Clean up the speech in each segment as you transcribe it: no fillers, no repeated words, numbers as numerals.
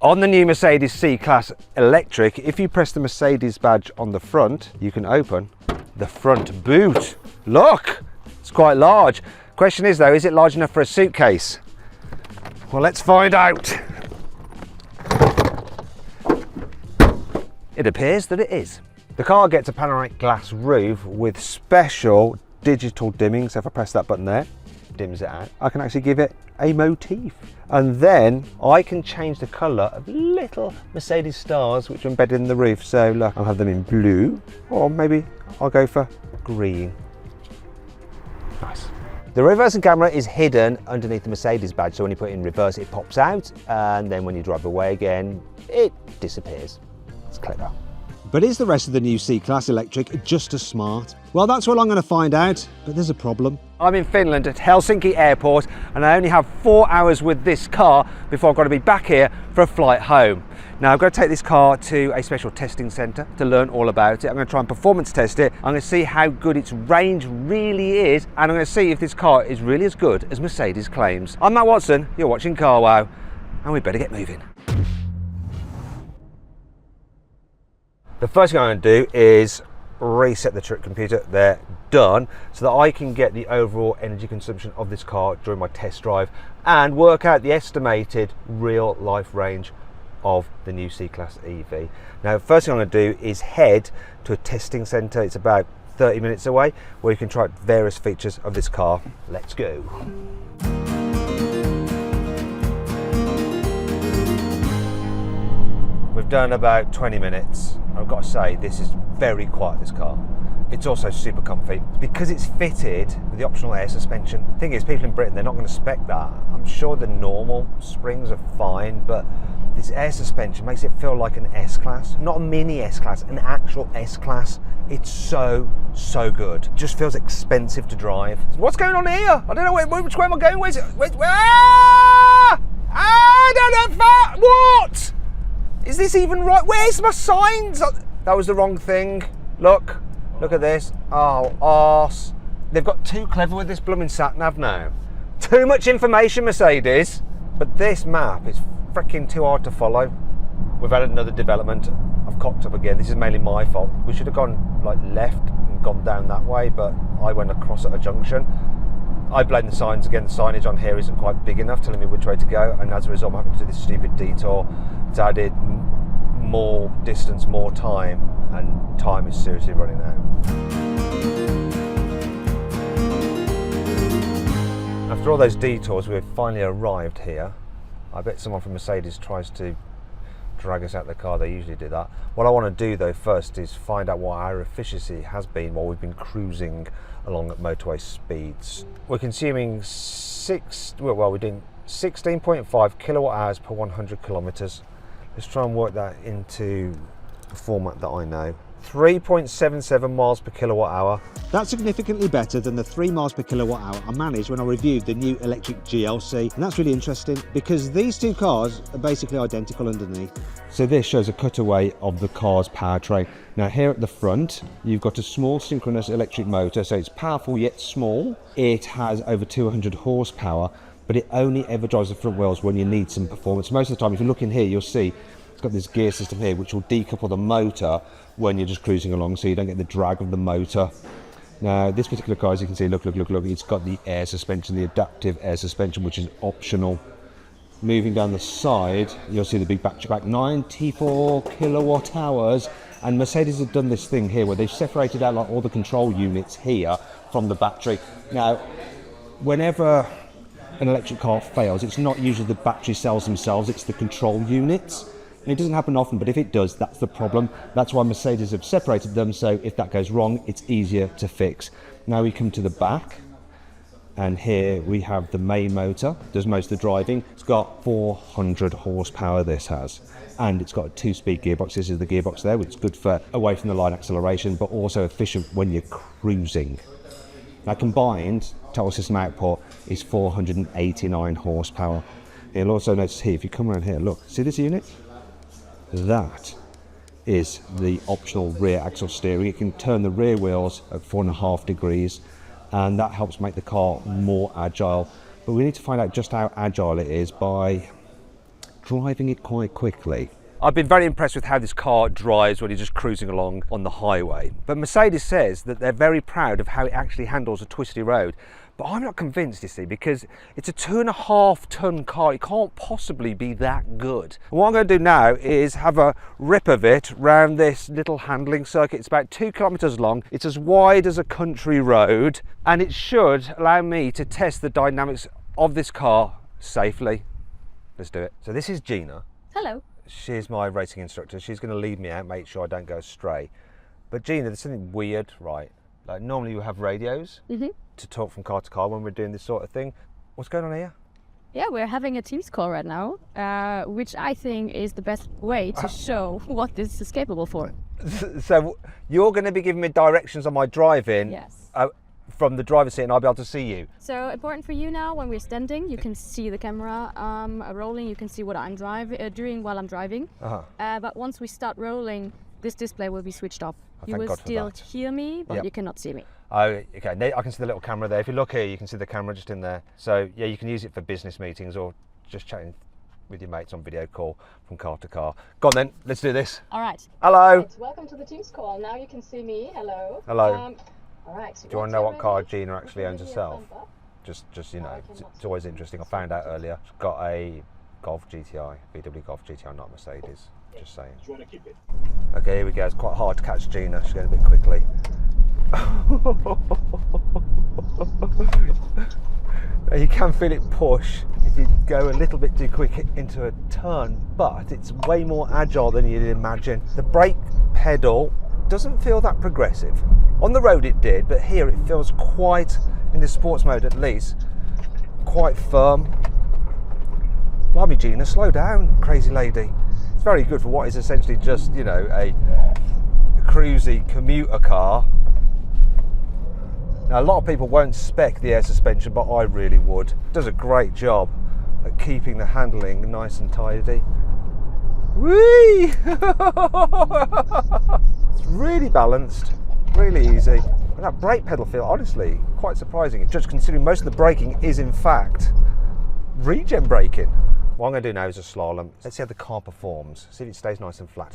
On the new Mercedes C-Class Electric, if you press the Mercedes badge on the front, you can open the front boot. Look, it's quite large. Question is though, is it large enough for a suitcase? Well, let's find out. It appears that it is. The car gets a panoramic glass roof with special digital dimming. So if I press that button there, it dims it out. I can actually give it a motif. And then I can change the colour of little Mercedes stars which are embedded in the roof. So look, I'll have them in blue, or maybe I'll go for green. Nice. The reversing camera is hidden underneath the Mercedes badge, so when you put it in reverse it pops out, and then when you drive away again it disappears. It's clever. But is the rest of the new C-Class Electric just as smart? Well, that's what I'm going to find out, but there's a problem. I'm in Finland at Helsinki Airport, and I only have 4 hours with this car before I've got to be back here for a flight home. Now, I've got to take this car to a special testing centre to learn all about it. I'm going to try and performance test it. I'm going to see how good its range really is, and I'm going to see if this car is really as good as Mercedes claims. I'm Matt Watson, you're watching Car Wow, and we better get moving. The first thing I'm going to do is reset the trip computer. They're done, so that I can get the overall energy consumption of this car during my test drive and work out the estimated real life range of the new C-Class EV. Now, first thing I'm going to do is head to a testing centre. It's about 30 minutes away, where you can try various features of this car. Let's go. We've done about 20 minutes. I've got to say, this is very quiet, this car. It's also super comfy. Because it's fitted with the optional air suspension. The thing is, people in Britain, they're not going to spec that. I'm sure the normal springs are fine, but this air suspension makes it feel like an S-Class. Not a mini S-Class, an actual S-Class. It's so good. It just feels expensive to drive. What's going on here? I don't know, which way am I going? Where's it? I don't know, what? Is this even right? Where's my signs? That was the wrong thing. Look at this. Oh, arse. They've got too clever with this blooming sat-nav now. Too much information, Mercedes. But this map is freaking too hard to follow. We've had another development. I've cocked up again. This is mainly my fault. We should have gone like left and gone down that way, but I went across at a junction. I blame the signs again. The signage on here isn't quite big enough telling me which way to go, and as a result I'm having to do this stupid detour. It's added more distance, more time, and time is seriously running out. After all those detours, we've finally arrived here. I bet someone from Mercedes tries to drag us out the car. They usually do that. What I want to do though first is find out what our efficiency has been while we've been cruising along at motorway speeds. We're consuming we're doing 16.5 kilowatt hours per 100 kilometers. Let's try and work that into a format that I know. 3.77 miles per kilowatt hour. That's significantly better than the 3 miles per kilowatt hour I managed when I reviewed the new electric GLC, and that's really interesting because these two cars are basically identical underneath. So this shows a cutaway of the car's powertrain. Now here at the front, you've got a small synchronous electric motor, so it's powerful yet small. It has over 200 horsepower, but it only ever drives the front wheels when you need some performance. Most of the time, if you look in here, you'll see it's got this gear system here which will decouple the motor when you're just cruising along, so you don't get the drag of the motor. Now this particular car, as you can see, look, it's got the air suspension, the adaptive air suspension, which is optional. Moving down the side, you'll see the big battery pack, 94 kilowatt hours, and Mercedes have done this thing here where they've separated out like all the control units here from the battery. Now, whenever an electric car fails, it's not usually the battery cells themselves, it's the control units. And it doesn't happen often, but if it does, that's the problem. That's why Mercedes have separated them, so if that goes wrong, it's easier to fix. Now we come to the back, and here we have the main motor, does most of the driving. It's got 400 horsepower, this has. And it's got a 2-speed gearbox. This is the gearbox there, which is good for away from the line acceleration, but also efficient when you're cruising. Now combined, total system output is 489 horsepower. You'll also notice here, if you come around here, look, see this unit? That is the optional rear axle steering. It can turn the rear wheels at 4.5 degrees, and that helps make the car more agile. But we need to find out just how agile it is by driving it quite quickly. I've been very impressed with how this car drives when you're just cruising along on the highway. But Mercedes says that they're very proud of how it actually handles a twisty road. But I'm not convinced, you see, because it's a 2.5-ton car. It can't possibly be that good. And what I'm going to do now is have a rip of it round this little handling circuit. It's about 2 kilometers long. It's as wide as a country road, and it should allow me to test the dynamics of this car safely. Let's do it. So this is Gina. Hello. She's my racing instructor. She's going to lead me out, make sure I don't go astray. But Gina, there's something weird, right? Like normally you have radios to talk from car to car when we're doing this sort of thing. What's going on here? Yeah, we're having a Teams call right now, which I think is the best way to show what this is capable for. So you're going to be giving me directions on my driving. Yes. From the driver's seat, and I'll be able to see you. So important for you now, when we're standing, you can see the camera rolling, you can see what I'm doing while I'm driving. But once we start rolling, this display will be switched off. You will still hear me, but you cannot see me. Oh, okay. I can see the little camera there. If you look here, you can see the camera just in there. So yeah, you can use it for business meetings or just chatting with your mates on video call from car to car. Go on then, let's do this. All right. Hello. Right, welcome to the Teams call. Now you can see me. Hello. Hello. All right. So do you want to know what car Gina actually owns herself? Just you know, it's always interesting. I found out earlier. She's got a Golf GTI, VW Golf GTI, not Mercedes. Just saying. Do you want to keep it? Okay, here we go. It's quite hard to catch Gina. She's going a bit quickly. Now you can feel it push if you go a little bit too quick into a turn, but it's way more agile than you'd imagine. The brake pedal doesn't feel that progressive. On the road it did, but here it feels quite, in the sports mode at least, quite firm. Blimey Gina, slow down, crazy lady. It's very good for what is essentially just, you know, a cruisy commuter car. Now a lot of people won't spec the air suspension, but I really would. It does a great job at keeping the handling nice and tidy. Whee! It's really balanced, really easy. And that brake pedal feel, honestly, quite surprising. Just considering most of the braking is in fact regen braking. What I'm going to do now is a slalom. Let's see how the car performs. See if it stays nice and flat.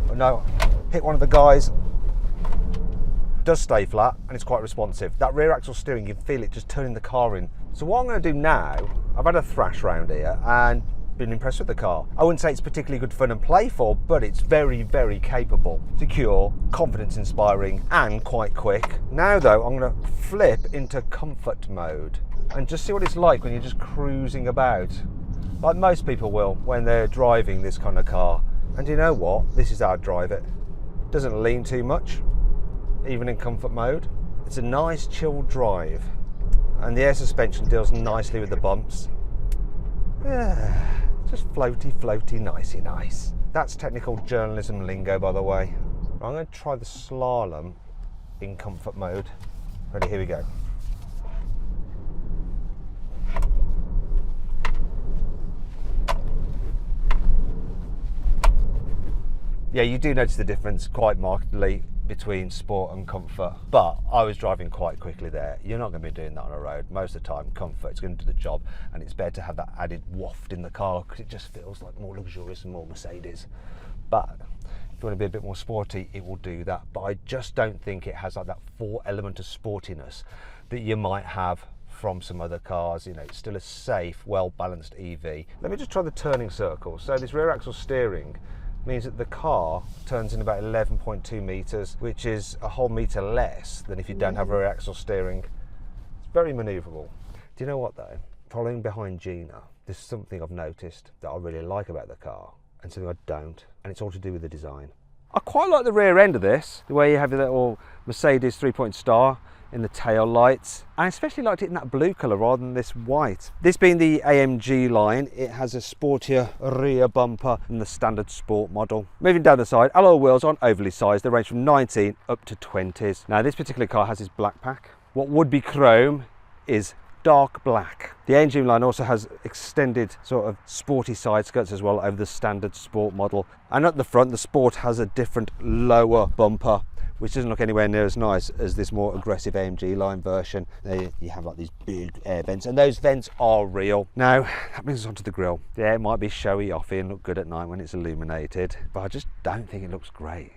Oh no, hit one of the guys. Does stay flat and it's quite responsive. That rear axle steering, you can feel it just turning the car in. So what I'm going to do now, I've had a thrash round here and been impressed with the car. I wouldn't say it's particularly good fun and playful, but it's very, very capable, secure, confidence inspiring and quite quick. Now though, I'm going to flip into comfort mode and just see what it's like when you're just cruising about, like most people will when they're driving this kind of car. And you know what? This is how I drive it. Doesn't lean too much, even in comfort mode. It's a nice chilled drive and the air suspension deals nicely with the bumps. Yeah, just floaty, floaty, nicey nice. That's technical journalism lingo, by the way. I'm going to try the slalom in comfort mode. Ready, here we go. Yeah, you do notice the difference quite markedly between sport and comfort, but I was driving quite quickly there. You're not going to be doing that on a road. Most of the time, comfort is going to do the job, and it's better to have that added waft in the car because it just feels like more luxurious and more Mercedes. But if you want to be a bit more sporty, it will do that. But I just don't think it has like that full element of sportiness that you might have from some other cars. You know, it's still a safe, well-balanced EV. Let me just try the turning circle. So this rear axle steering means that the car turns in about 11.2 meters, which is a whole meter less than if you don't have rear axle steering. It's very maneuverable. Do you know what though? Following behind Gina, there's something I've noticed that I really like about the car and something I don't, and it's all to do with the design. I quite like the rear end of this, the way you have the little Mercedes 3-point star in the tail lights. I especially liked it in that blue colour rather than this white. This being the AMG line, it has a sportier rear bumper than the standard sport model. Moving down the side, alloy wheels aren't overly sized. They range from 19 up to 20s. Now this particular car has this black pack. What would be chrome is dark black. The AMG line also has extended sort of sporty side skirts as well over the standard sport model. And at the front, the sport has a different lower bumper, which doesn't look anywhere near as nice as this more aggressive AMG line version. There you have like these big air vents, and those vents are real. Now, that brings us onto the grille. Yeah, it might be showy off here and look good at night when it's illuminated, but I just don't think it looks great.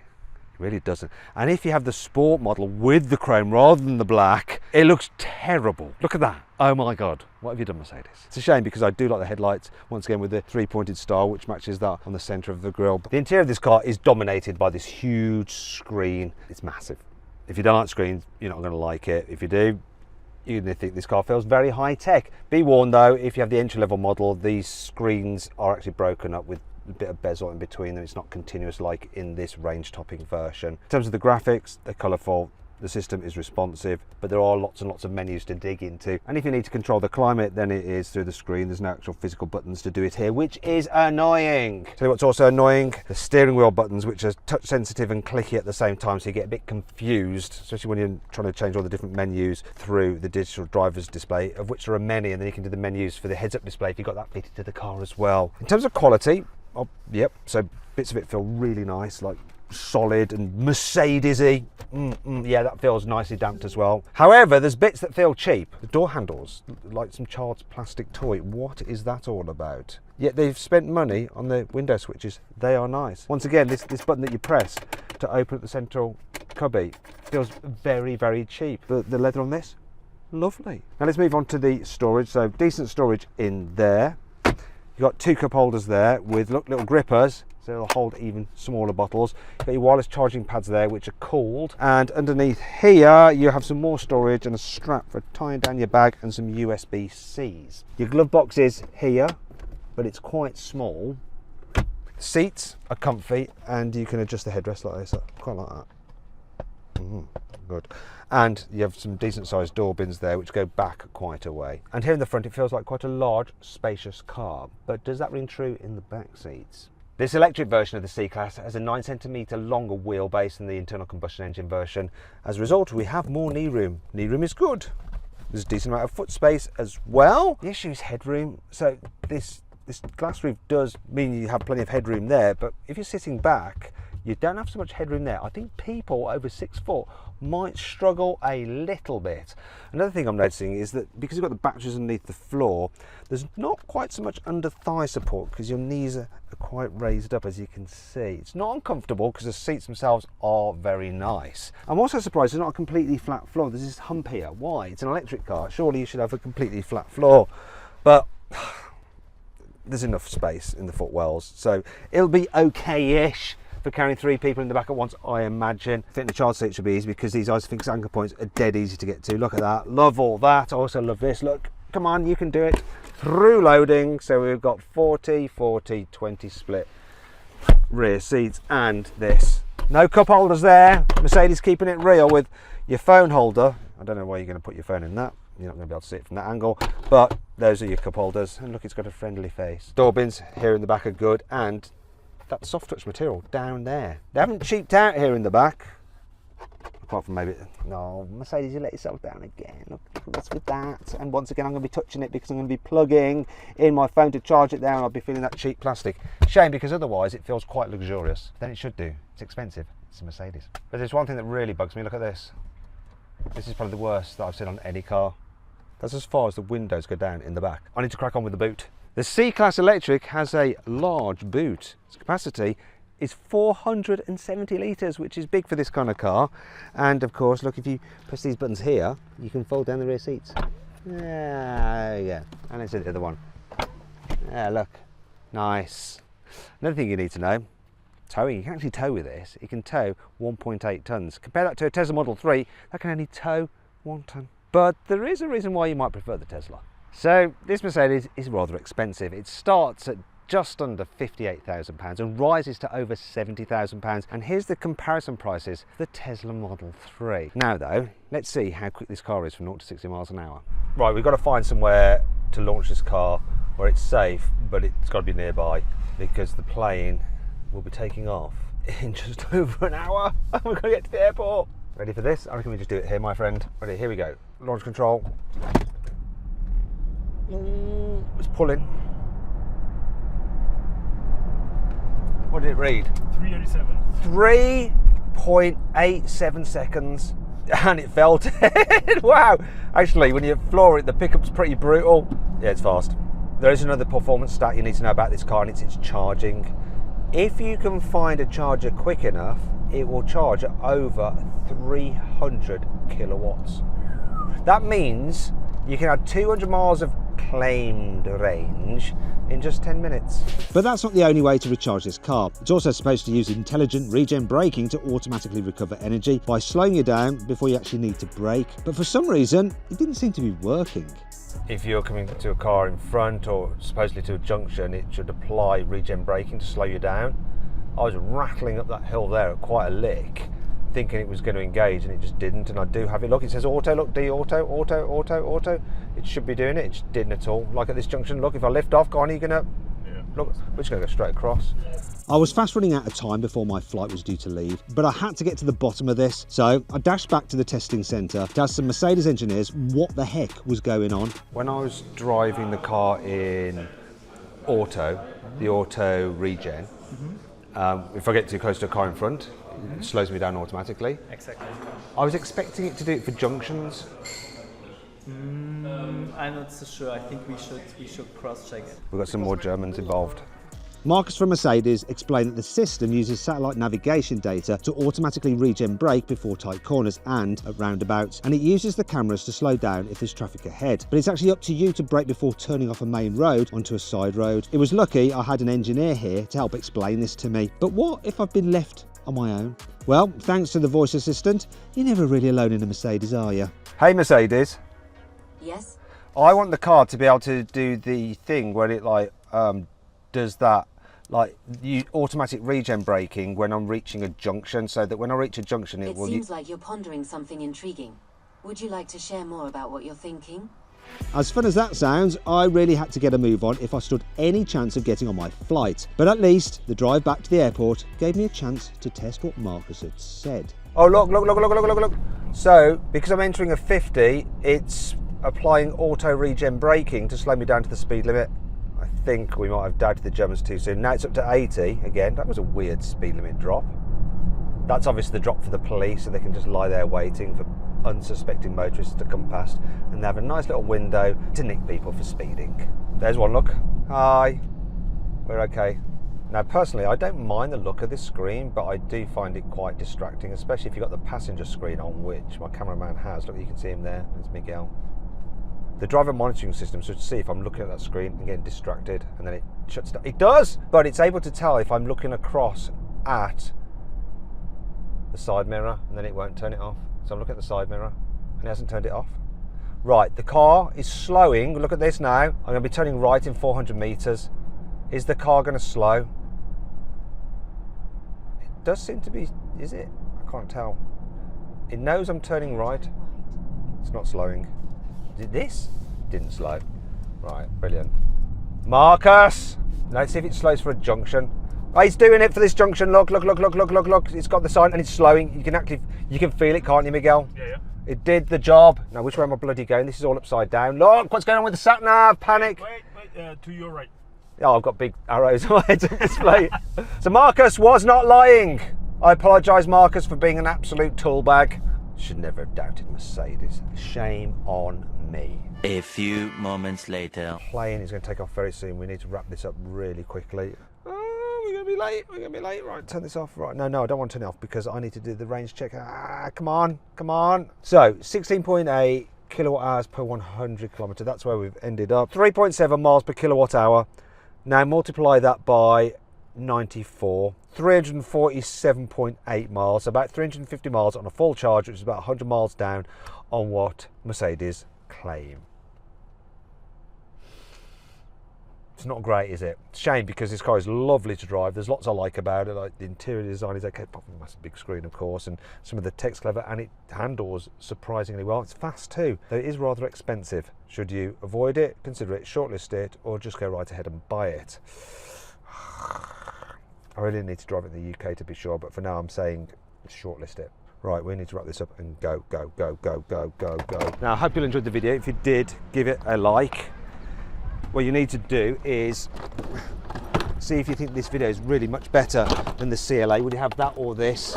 Really doesn't. And if you have the sport model with the chrome rather than the black, it looks terrible. Look at that. Oh my God, what have you done, Mercedes? It's a shame because I do like the headlights, once again with the three-pointed style, which matches that on the centre of the grille. But the interior of this car is dominated by this huge screen. It's massive. If you don't like screens, you're not going to like it. If you do, you're going to think this car feels very high-tech. Be warned though, if you have the entry-level model, these screens are actually broken up with a bit of bezel in between them. It's not continuous like in this range topping version. In terms of the graphics, they're colourful, the system is responsive, but there are lots and lots of menus to dig into, and if you need to control the climate, then it is through the screen. There's no actual physical buttons to do it here, which is annoying. Tell you what's also annoying, the steering wheel buttons, which are touch sensitive and clicky at the same time, so you get a bit confused, especially when you're trying to change all the different menus through the digital driver's display, of which there are many, and then you can do the menus for the heads-up display if you've got that fitted to the car as well. In terms of quality, oh, yep, so bits of it feel really nice, like solid and Mercedes-y. Yeah, that feels nicely damped as well. However, there's bits that feel cheap. The door handles, like some child's plastic toy. What is that all about? Yet they've spent money on the window switches. They are nice. Once again, this button that you press to open up the central cubby feels very, very cheap. The leather on this, lovely. Now let's move on to the storage. So decent storage in there. You've got two cup holders there with little grippers, so they'll hold even smaller bottles. You've got your wireless charging pads there, which are cooled. And underneath here, you have some more storage and a strap for tying down your bag and some USB-Cs. Your glove box is here, but it's quite small. The seats are comfy, and you can adjust the headrest like this. I quite like that. Good. And you have some decent sized door bins there which go back quite a way. And here in the front it feels like quite a large, spacious car. But does that ring true in the back seats? This electric version of the C Class has a 9 centimetre longer wheelbase than the internal combustion engine version. As a result, we have more knee room. Knee room is good. There's a decent amount of foot space as well. The issue is headroom. So this glass roof does mean you have plenty of headroom there, but if you're sitting back, you don't have so much headroom there. I think people over 6 foot might struggle a little bit. Another thing I'm noticing is that because you've got the batteries underneath the floor, there's not quite so much under thigh support because your knees are quite raised up, as you can see. It's not uncomfortable because the seats themselves are very nice. I'm also surprised there's not a completely flat floor. There's this hump here. Why? It's an electric car. Surely you should have a completely flat floor. But there's enough space in the footwells, so it'll be okay-ish for carrying 3 people in the back at once, I imagine. Fitting the child seat should be easy because these ISOFIX anchor points are dead easy to get to. Look at that, love all that. I also love this, look, come on, you can do it. Through loading, so we've got 40, 40, 20 split rear seats, and this. No cup holders there, Mercedes keeping it real with your phone holder. I don't know why you're going to put your phone in that. You're not going to be able to see it from that angle, but those are your cup holders, and look, it's got a friendly face. Door bins here in the back are good, and that soft touch material down there. They haven't cheaped out here in the back, apart from maybe, no, Mercedes, you let yourself down again. Look what's with that. And once again, I'm going to be touching it because I'm going to be plugging in my phone to charge it there, and I'll be feeling that cheap plastic. Shame, because otherwise it feels quite luxurious. Then it should do. It's expensive. It's a Mercedes. But there's one thing that really bugs me. Look at this. This is probably the worst that I've seen on any car. That's as far as the windows go down in the back. I need to crack on with the boot. The C Class Electric has a large boot. Its capacity is 470 litres, which is big for this kind of car. And of course, look, if you press these buttons here, you can fold down the rear seats. Yeah, and it's the other one. Yeah, look, nice. Another thing you need to know, towing. You can actually tow with this. You can tow 1.8 tonnes. Compare that to a Tesla Model 3, that can only tow 1 tonne. But there is a reason why you might prefer the Tesla. So this Mercedes is rather expensive. It starts at just under £58,000 and rises to over £70,000. And here's the comparison prices for the Tesla Model 3. Now though, let's see how quick this car is from 0 to 60 miles an hour. Right, we've got to find somewhere to launch this car where it's safe, but it's got to be nearby because the plane will be taking off in just over an hour. We're going to get to the airport. Ready for this? I reckon we just do it here, my friend. Ready, here we go. Launch control. It's pulling. What did it read? 387. 0.87 seconds and it fell dead. Wow. Actually, when you floor it, the pickup's pretty brutal. Yeah, it's fast. There is another performance stat you need to know about this car, and it's its charging. If you can find a charger quick enough, it will charge at over 300 kilowatts. That means you can have 200 miles of claimed range in just 10 minutes. But that's not the only way to recharge this car. It's also supposed to use intelligent regen braking to automatically recover energy by slowing you down before you actually need to brake. But for some reason, it didn't seem to be working. If you're coming to a car in front or supposedly to a junction, it should apply regen braking to slow you down. I was rattling up that hill there at quite a lick, thinking it was going to engage, and it just didn't. And I do have it. Look, it says auto. Look, D auto, auto, auto, auto. It should be doing it. It just didn't at all. Like at this junction, look, if I lift off, Connie, you're gonna look. We're just gonna go straight across. I was fast running out of time before my flight was due to leave, but I had to get to the bottom of this, so I dashed back to the testing centre to ask some Mercedes engineers what the heck was going on. When I was driving the car in auto, the auto regen, if I get too close to a car in front, it slows me down automatically. Exactly. I was expecting it to do it for junctions. I'm not so sure. I think we should cross-check it. We've got some more Germans involved. Marcus from Mercedes explained that the system uses satellite navigation data to automatically regen brake before tight corners and at roundabouts, and it uses the cameras to slow down if there's traffic ahead. But it's actually up to you to brake before turning off a main road onto a side road. It was lucky I had an engineer here to help explain this to me. But what if I've been left on my own? Well, thanks to the voice assistant, you're never really alone in a Mercedes, are you? Hey Mercedes. Yes? I want the car to be able to do the thing where it does that automatic regen braking when I'm reaching a junction, so that when I reach a junction it seems like you're pondering something intriguing. Would you like to share more about what you're thinking? As fun as that sounds, I really had to get a move on if I stood any chance of getting on my flight. But at least the drive back to the airport gave me a chance to test what Marcus had said. Oh look. So because I'm entering a 50, it's applying auto regen braking to slow me down to the speed limit. I think we might have doubted the Germans too soon. Now it's up to 80 again. That was a weird speed limit drop. That's obviously the drop for the police, so they can just lie there waiting for unsuspecting motorists to come past, and they have a nice little window to nick people for speeding. There's one, look. Hi. We're okay. Now personally, I don't mind the look of this screen, but I do find it quite distracting, especially if you've got the passenger screen on, which my cameraman has. Look, you can see him there. There's Miguel. The driver monitoring system should see if I'm looking at that screen and getting distracted, and then it shuts down. It does, but it's able to tell if I'm looking across at the side mirror, and then it won't turn it off. So I'm looking at the side mirror, and it hasn't turned it off. Right, the car is slowing. Look at this now. I'm going to be turning right in 400 meters. Is the car going to slow? It does seem to be, is it? I can't tell. It knows I'm turning right. It's not slowing. This didn't slow. Right, brilliant. Marcus! Let's see if it slows for a junction. Oh, he's doing it for this junction. Look. It's got the sign and it's slowing. You can feel it, can't you, Miguel? Yeah. It did the job. Now, which way am I bloody going? This is all upside down. Look, what's going on with the sat nav? Panic. Wait, to your right. Oh, I've got big arrows on my head to display. So Marcus was not lying. I apologise, Marcus, for being an absolute tool bag. Should never have doubted Mercedes. Shame on me. A few moments later. Plane is going to take off very soon. We need to wrap this up really quickly. Oh, we're going to be late. Right, turn this off. Right, no, I don't want to turn it off because I need to do the range check. Come on. So 16.8 kilowatt hours per 100 kilometre. That's where we've ended up. 3.7 miles per kilowatt hour. Now multiply that by 94. 347.8 miles, about 350 miles on a full charge, which is about 100 miles down on what Mercedes claim. It's not great, is it? Shame, because this car is lovely to drive. There's lots I like about it, like the interior design is okay, apart from the massive big screen, of course, and some of the tech's clever, and it handles surprisingly well. It's fast too, though it is rather expensive. Should you avoid it, consider it, shortlist it, or just go right ahead and buy it? I really need to drive it in the UK to be sure, but for now I'm saying shortlist it. Right, we need to wrap this up and go. Now, I hope you enjoyed the video. If you did, give it a like. What you need to do is see if you think this video is really much better than the CLA. Would you have that or this?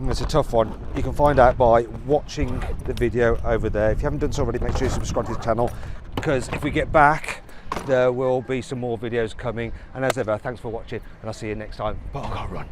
It's a tough one. You can find out by watching the video over there. If you haven't done so already, make sure you subscribe to the channel, because if we get back, there will be some more videos coming. And as ever, thanks for watching, and I'll see you next time. But I've got to run.